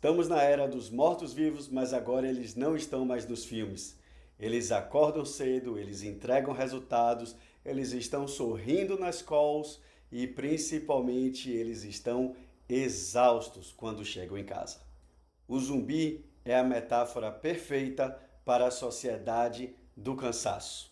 Estamos na era dos mortos-vivos, mas agora eles não estão mais nos filmes. Eles acordam cedo, eles entregam resultados, eles estão sorrindo nas calls e principalmente eles estão exaustos quando chegam em casa. O zumbi é a metáfora perfeita para a sociedade do cansaço.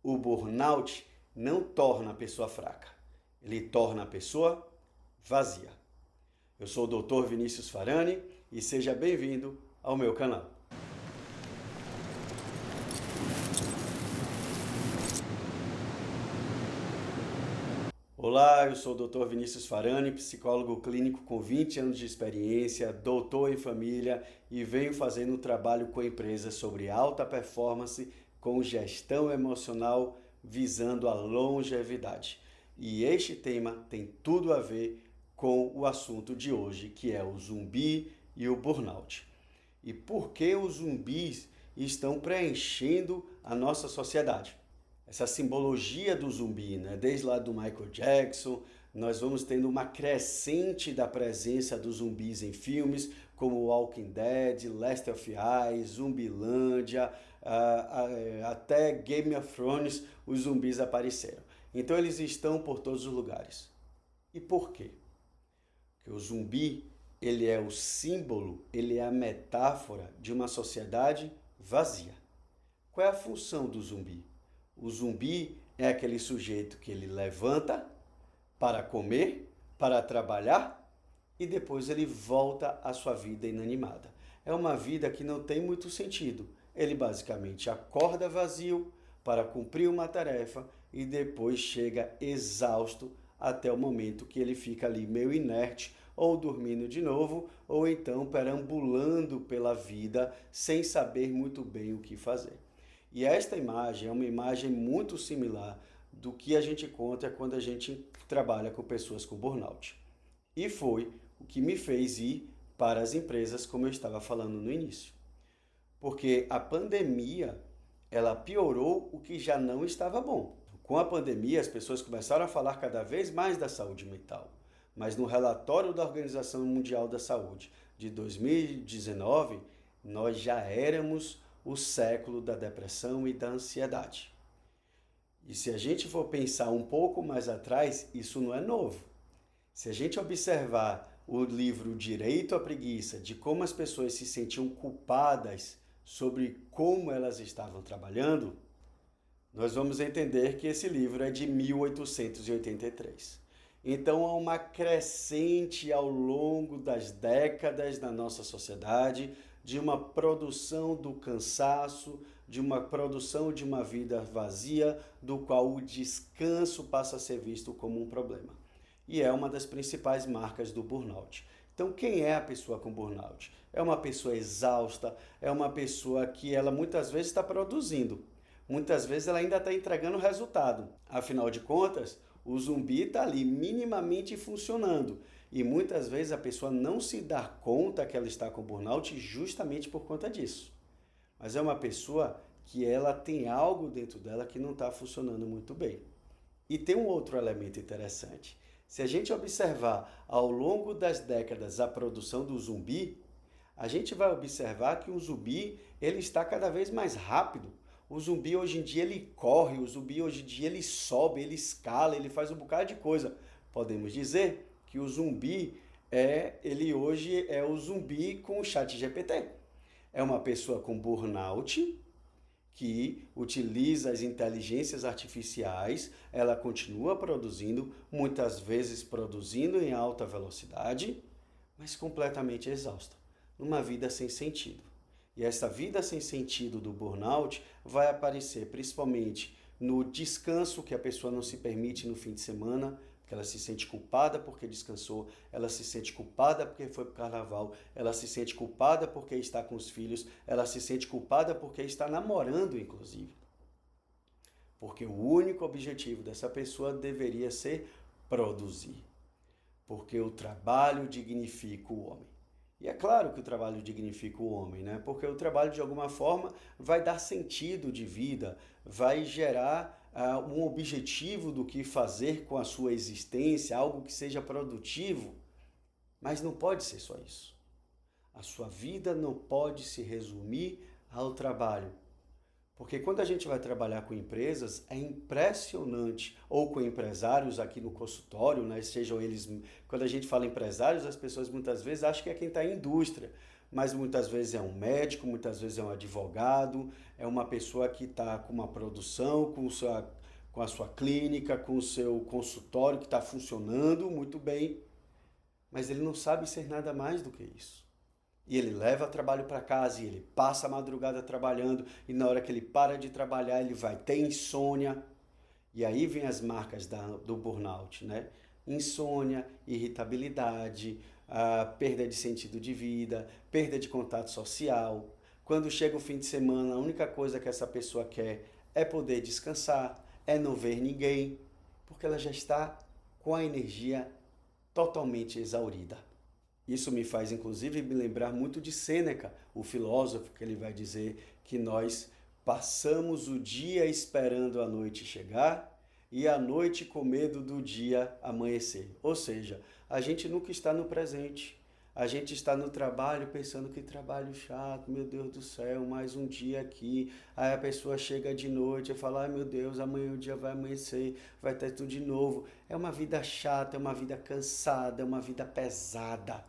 O burnout não torna a pessoa fraca, ele torna a pessoa vazia. Eu sou o Dr. Vinícius Farani e seja bem-vindo ao meu canal. Olá, eu sou o Dr. Vinícius Farani, psicólogo clínico com 20 anos de experiência, doutor em família e venho fazendo um trabalho com empresas sobre alta performance com gestão emocional visando a longevidade. E este tema tem tudo a ver com o assunto de hoje, que é o zumbi e o burnout. E por que os zumbis estão preenchendo a nossa sociedade? Essa simbologia do zumbi, né? Desde lá do Michael Jackson, nós vamos tendo uma crescente da presença dos zumbis em filmes como Walking Dead, Last of Us, Zumbilândia, até Game of Thrones, os zumbis apareceram. Então eles estão por todos os lugares. E por quê? Porque o zumbi, ele é o símbolo, ele é a metáfora de uma sociedade vazia. Qual é a função do zumbi? O zumbi é aquele sujeito que ele levanta para comer, para trabalhar e depois ele volta à sua vida inanimada. É uma vida que não tem muito sentido. Ele basicamente acorda vazio para cumprir uma tarefa e depois chega exausto até o momento que ele fica ali meio inerte ou dormindo de novo ou então perambulando pela vida sem saber muito bem o que fazer. E esta imagem é uma imagem muito similar do que a gente conta quando a gente trabalha com pessoas com burnout. E foi o que me fez ir para as empresas, como eu estava falando no início. Porque a pandemia, ela piorou o que já não estava bom. Com a pandemia, as pessoas começaram a falar cada vez mais da saúde mental. Mas no relatório da Organização Mundial da Saúde de 2019, nós já éramos o século da depressão e da ansiedade. E se a gente for pensar um pouco mais atrás, isso não é novo. Se a gente observar o livro Direito à Preguiça, de como as pessoas se sentiam culpadas sobre como elas estavam trabalhando, nós vamos entender que esse livro é de 1883. Então há uma crescente ao longo das décadas na nossa sociedade de uma produção do cansaço, de uma produção de uma vida vazia, do qual o descanso passa a ser visto como um problema. E é uma das principais marcas do burnout. Então, quem é a pessoa com burnout? É uma pessoa exausta, é uma pessoa que ela muitas vezes está produzindo, muitas vezes ela ainda está entregando resultado. Afinal de contas, o zumbi está ali minimamente funcionando e muitas vezes a pessoa não se dá conta que ela está com burnout justamente por conta disso. Mas é uma pessoa que ela tem algo dentro dela que não está funcionando muito bem. E tem um outro elemento interessante. Se a gente observar ao longo das décadas a produção do zumbi, a gente vai observar que o zumbi ele está cada vez mais rápido. O zumbi hoje em dia ele corre, o zumbi hoje em dia ele sobe, ele escala, ele faz um bocado de coisa. Podemos dizer que o zumbi ele hoje é o zumbi com o chat GPT. É uma pessoa com burnout que utiliza as inteligências artificiais, ela continua produzindo, muitas vezes produzindo em alta velocidade, mas completamente exausta, numa vida sem sentido. E essa vida sem sentido do burnout vai aparecer principalmente no descanso que a pessoa não se permite no fim de semana, porque ela se sente culpada porque descansou, ela se sente culpada porque foi para o carnaval, ela se sente culpada porque está com os filhos, ela se sente culpada porque está namorando, inclusive. Porque o único objetivo dessa pessoa deveria ser produzir. Porque o trabalho dignifica o homem. E é claro que o trabalho dignifica o homem, né? Porque o trabalho, de alguma forma, vai dar sentido de vida, vai gerar um objetivo do que fazer com a sua existência, algo que seja produtivo. Mas não pode ser só isso. A sua vida não pode se resumir ao trabalho. Porque quando a gente vai trabalhar com empresas, é impressionante, ou com empresários aqui no consultório, né? Sejam eles, quando a gente fala empresários, as pessoas muitas vezes acham que é quem está em indústria, mas muitas vezes é um médico, muitas vezes é um advogado, é uma pessoa que está com uma produção, com a sua clínica, com o seu consultório que está funcionando muito bem, mas ele não sabe ser nada mais do que isso. E ele leva trabalho para casa e ele passa a madrugada trabalhando e na hora que ele para de trabalhar ele vai ter insônia. E aí vem as marcas do burnout, né? Insônia, irritabilidade, a perda de sentido de vida, perda de contato social. Quando chega o fim de semana, a única coisa que essa pessoa quer é poder descansar, é não ver ninguém, porque ela já está com a energia totalmente exaurida. Isso me faz, inclusive, me lembrar muito de Sêneca, o filósofo, que ele vai dizer que nós passamos o dia esperando a noite chegar e a noite com medo do dia amanhecer. Ou seja, a gente nunca está no presente. A gente está no trabalho pensando que trabalho chato, meu Deus do céu, mais um dia aqui. Aí a pessoa chega de noite e fala, ai meu Deus, amanhã o dia vai amanhecer, vai ter tudo de novo. É uma vida chata, é uma vida cansada, é uma vida pesada.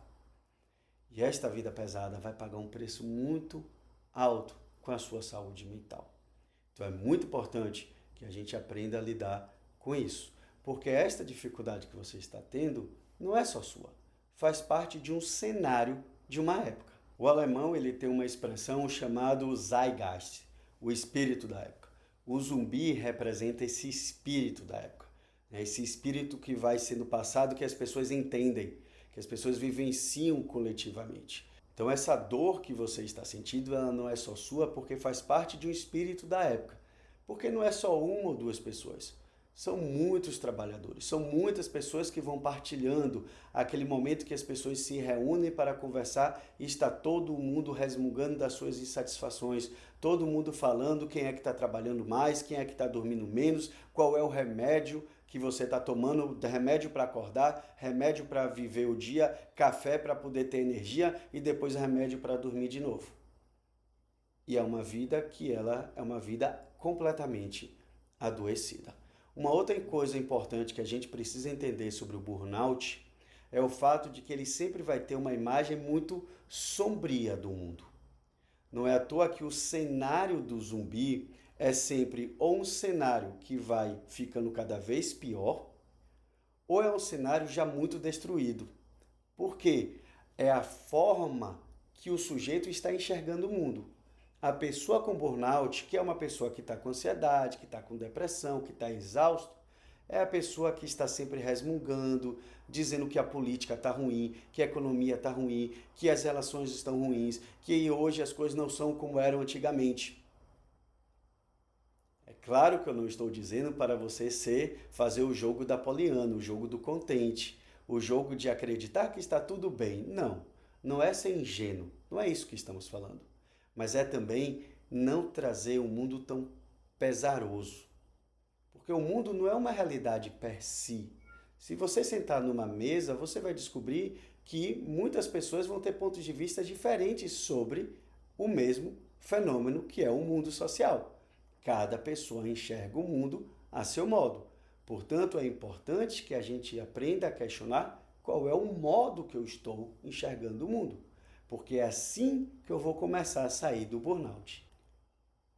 E esta vida pesada vai pagar um preço muito alto com a sua saúde mental. Então é muito importante que a gente aprenda a lidar com isso, porque esta dificuldade que você está tendo não é só sua, faz parte de um cenário de uma época. O alemão ele tem uma expressão chamada Zeitgeist, o espírito da época. O zumbi representa esse espírito da época, esse espírito que vai sendo passado, que as pessoas entendem, que as pessoas vivenciam coletivamente. Então essa dor que você está sentindo, ela não é só sua, porque faz parte de um espírito da época. Porque não é só uma ou duas pessoas, são muitos trabalhadores, são muitas pessoas que vão partilhando aquele momento que as pessoas se reúnem para conversar e está todo mundo resmungando das suas insatisfações, todo mundo falando quem é que está trabalhando mais, quem é que está dormindo menos, qual é o remédio que você está tomando, remédio para acordar, remédio para viver o dia, café para poder ter energia e depois remédio para dormir de novo. E é uma vida que ela é uma vida completamente adoecida. Uma outra coisa importante que a gente precisa entender sobre o burnout é o fato de que ele sempre vai ter uma imagem muito sombria do mundo. Não é à toa que o cenário do zumbi é sempre ou um cenário que vai ficando cada vez pior, ou é um cenário já muito destruído. Por quê? É a forma que o sujeito está enxergando o mundo. A pessoa com burnout, que é uma pessoa que está com ansiedade, que está com depressão, que está exausto, é a pessoa que está sempre resmungando, dizendo que a política está ruim, que a economia está ruim, que as relações estão ruins, que hoje as coisas não são como eram antigamente. É claro que eu não estou dizendo para você fazer o jogo da Poliana, o jogo do contente, o jogo de acreditar que está tudo bem. Não, não é ser ingênuo, não é isso que estamos falando. Mas é também não trazer um mundo tão pesaroso. Porque o mundo não é uma realidade per si. Se você sentar numa mesa, você vai descobrir que muitas pessoas vão ter pontos de vista diferentes sobre o mesmo fenômeno que é o mundo social. Cada pessoa enxerga o mundo a seu modo. Portanto, é importante que a gente aprenda a questionar qual é o modo que eu estou enxergando o mundo. Porque é assim que eu vou começar a sair do burnout.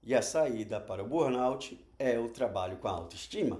E a saída para o burnout é o trabalho com a autoestima.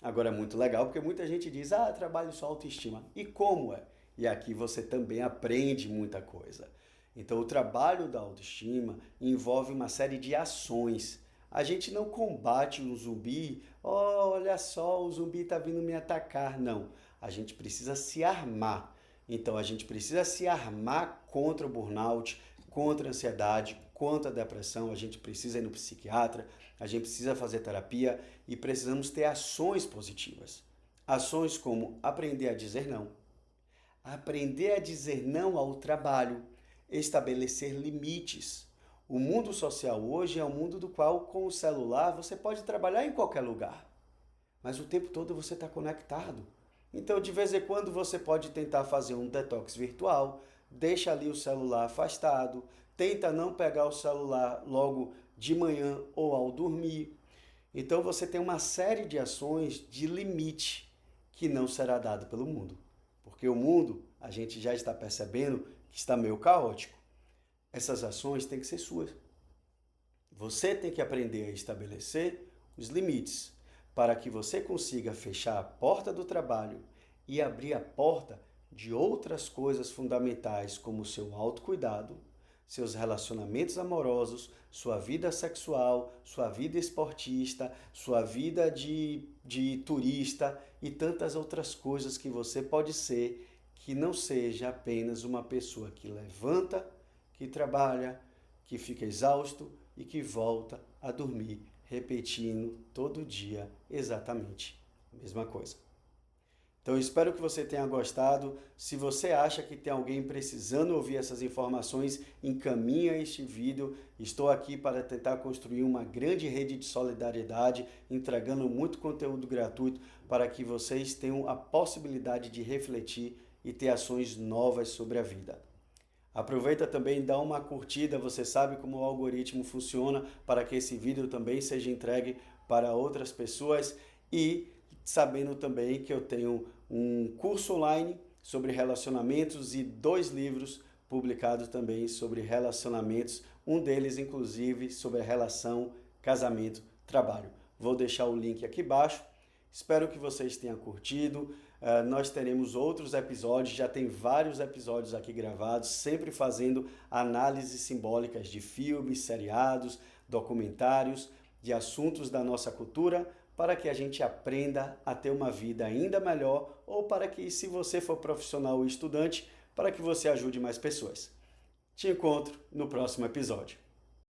Agora é muito legal porque muita gente diz, trabalho só autoestima. E como é? E aqui você também aprende muita coisa. Então o trabalho da autoestima envolve uma série de ações. A gente não combate um zumbi, olha só, o zumbi está vindo me atacar. Não, a gente precisa se armar. Então, a gente precisa se armar contra o burnout, contra a ansiedade, contra a depressão. A gente precisa ir no psiquiatra, a gente precisa fazer terapia e precisamos ter ações positivas. Ações como aprender a dizer não ao trabalho, estabelecer limites. O mundo social hoje é um mundo do qual, com o celular, você pode trabalhar em qualquer lugar, mas o tempo todo você está conectado. Então, de vez em quando, você pode tentar fazer um detox virtual, deixa ali o celular afastado, tenta não pegar o celular logo de manhã ou ao dormir. Então você tem uma série de ações de limite que não será dado pelo mundo. Porque o mundo, a gente já está percebendo que está meio caótico. Essas ações têm que ser suas. Você tem que aprender a estabelecer os limites para que você consiga fechar a porta do trabalho e abrir a porta de outras coisas fundamentais, como o seu autocuidado, seus relacionamentos amorosos, sua vida sexual, sua vida esportista, sua vida de turista e tantas outras coisas que você pode ser, que não seja apenas uma pessoa que levanta, que trabalha, que fica exausto e que volta a dormir, repetindo todo dia exatamente a mesma coisa. Então, espero que você tenha gostado. Se você acha que tem alguém precisando ouvir essas informações, encaminha este vídeo. Estou aqui para tentar construir uma grande rede de solidariedade, entregando muito conteúdo gratuito para que vocês tenham a possibilidade de refletir e ter ações novas sobre a vida. Aproveita também e dá uma curtida, você sabe como o algoritmo funciona para que esse vídeo também seja entregue para outras pessoas e sabendo também que eu tenho um curso online sobre relacionamentos e 2 livros publicados também sobre relacionamentos, um deles inclusive sobre a relação casamento-trabalho. Vou deixar o link aqui embaixo. Espero que vocês tenham curtido. Nós teremos outros episódios, já tem vários episódios aqui gravados, sempre fazendo análises simbólicas de filmes, seriados, documentários, de assuntos da nossa cultura, para que a gente aprenda a ter uma vida ainda melhor ou para que, se você for profissional ou estudante, para que você ajude mais pessoas. Te encontro no próximo episódio.